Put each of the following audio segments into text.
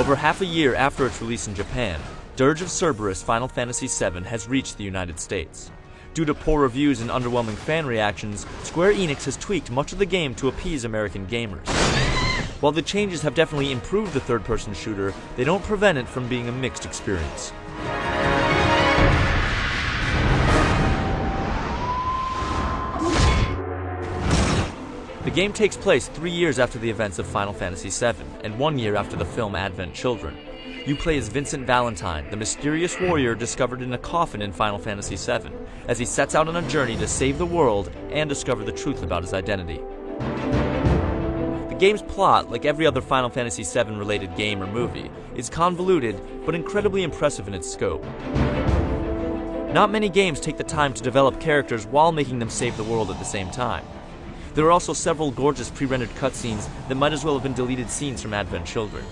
However, half a year after its release in Japan, Dirge of Cerberus Final Fantasy VII has reached the United States. Due to poor reviews and underwhelming fan reactions, Square Enix has tweaked much of the game to appease American gamers. While the changes have definitely improved the third-person shooter, they don't prevent it from being a mixed experience. The game takes place 3 years after the events of Final Fantasy VII, and 1 year after the film Advent Children. You play as Vincent Valentine, the mysterious warrior discovered in a coffin in Final Fantasy VII, as he sets out on a journey to save the world and discover the truth about his identity. The game's plot, like every other Final Fantasy VII related game or movie, is convoluted but incredibly impressive in its scope. Not many games take the time to develop characters while making them save the world at the same time. There are also several gorgeous pre-rendered cutscenes that might as well have been deleted scenes from Advent Children.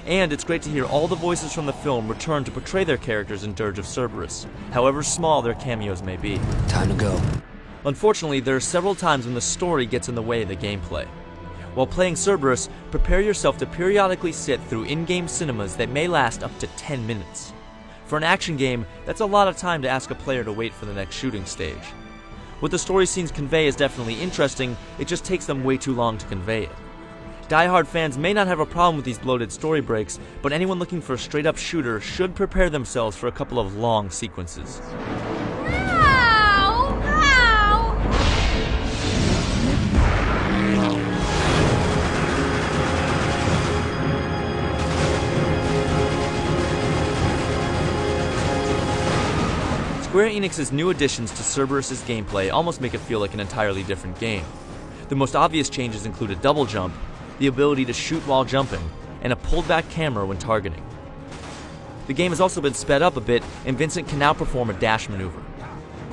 And it's great to hear all the voices from the film return to portray their characters in Dirge of Cerberus, however small their cameos may be. Time to go. Unfortunately, there are several times when the story gets in the way of the gameplay. While playing Cerberus, prepare yourself to periodically sit through in-game cinemas that may last up to 10 minutes. For an action game, that's a lot of time to ask a player to wait for the next shooting stage. What the story scenes convey is definitely interesting, it just takes them way too long to convey it. Die-hard fans may not have a problem with these bloated story breaks, but anyone looking for a straight-up shooter should prepare themselves for a couple of long sequences. Ow! Ow! Square Enix's new additions to Cerberus' gameplay almost make it feel like an entirely different game. The most obvious changes include a double jump, the ability to shoot while jumping, and a pulled-back camera when targeting. The game has also been sped up a bit, and Vincent can now perform a dash maneuver.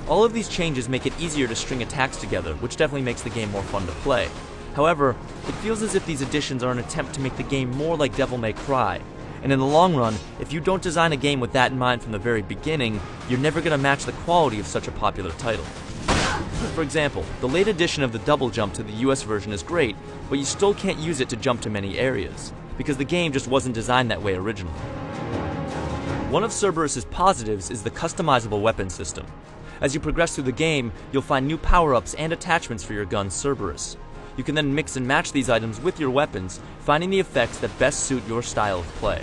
All of these changes make it easier to string attacks together, which definitely makes the game more fun to play. However, it feels as if these additions are an attempt to make the game more like Devil May Cry, and in the long run, if you don't design a game with that in mind from the very beginning, you're never going to match the quality of such a popular title. For example, the late addition of the double jump to the US version is great, but you still can't use it to jump to many areas, because the game just wasn't designed that way originally. One of Cerberus' positives is the customizable weapon system. As you progress through the game, you'll find new power-ups and attachments for your gun Cerberus. You can then mix and match these items with your weapons, finding the effects that best suit your style of play.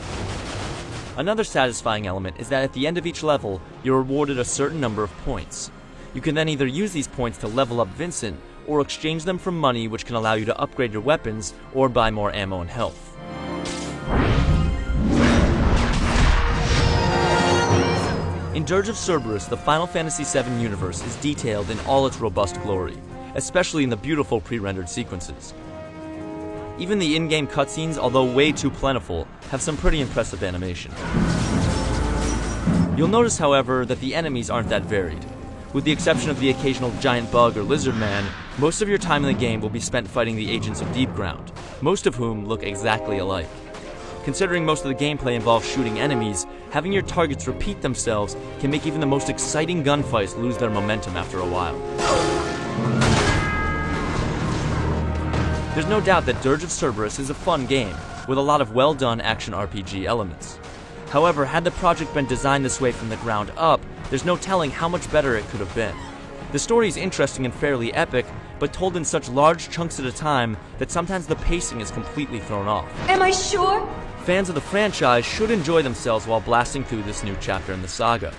Another satisfying element is that at the end of each level, you're rewarded a certain number of points. You can then either use these points to level up Vincent, or exchange them for money, which can allow you to upgrade your weapons or buy more ammo and health. In Dirge of Cerberus, the Final Fantasy VII universe is detailed in all its robust glory, especially in the beautiful pre-rendered sequences. Even the in-game cutscenes, although way too plentiful, have some pretty impressive animation. You'll notice, however, that the enemies aren't that varied. With the exception of the occasional giant bug or lizard man, most of your time in the game will be spent fighting the agents of Deepground, most of whom look exactly alike. Considering most of the gameplay involves shooting enemies, having your targets repeat themselves can make even the most exciting gunfights lose their momentum after a while. There's no doubt that Dirge of Cerberus is a fun game, with a lot of well-done action RPG elements. However, had the project been designed this way from the ground up, there's no telling how much better it could have been. The story is interesting and fairly epic, but told in such large chunks at a time that sometimes the pacing is completely thrown off. Am I sure? Fans of the franchise should enjoy themselves while blasting through this new chapter in the saga,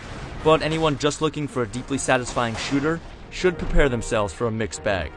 but anyone just looking for a deeply satisfying shooter should prepare themselves for a mixed bag.